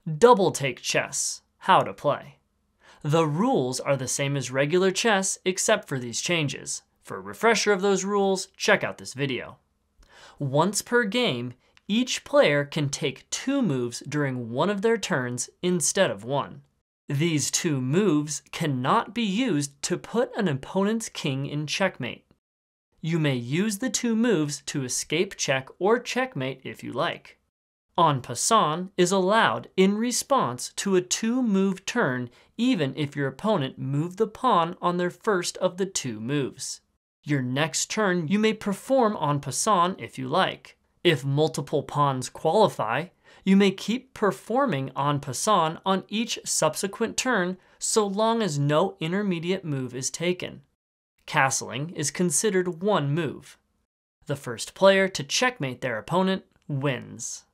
Double take chess. How to play. The rules are the same as regular chess except for these changes. For a refresher of those rules, check out this video. Once per game, each player can take 2 moves during one of their turns instead of 1. These 2 moves cannot be used to put an opponent's king in checkmate. You may use the 2 moves to escape check or checkmate if you like. En passant is allowed in response to a 2-move turn even if your opponent moved the pawn on their first of the 2 moves. Your next turn you may perform en passant if you like. If multiple pawns qualify, you may keep performing en passant on each subsequent turn so long as no intermediate move is taken. Castling is considered 1 move. The first player to checkmate their opponent wins.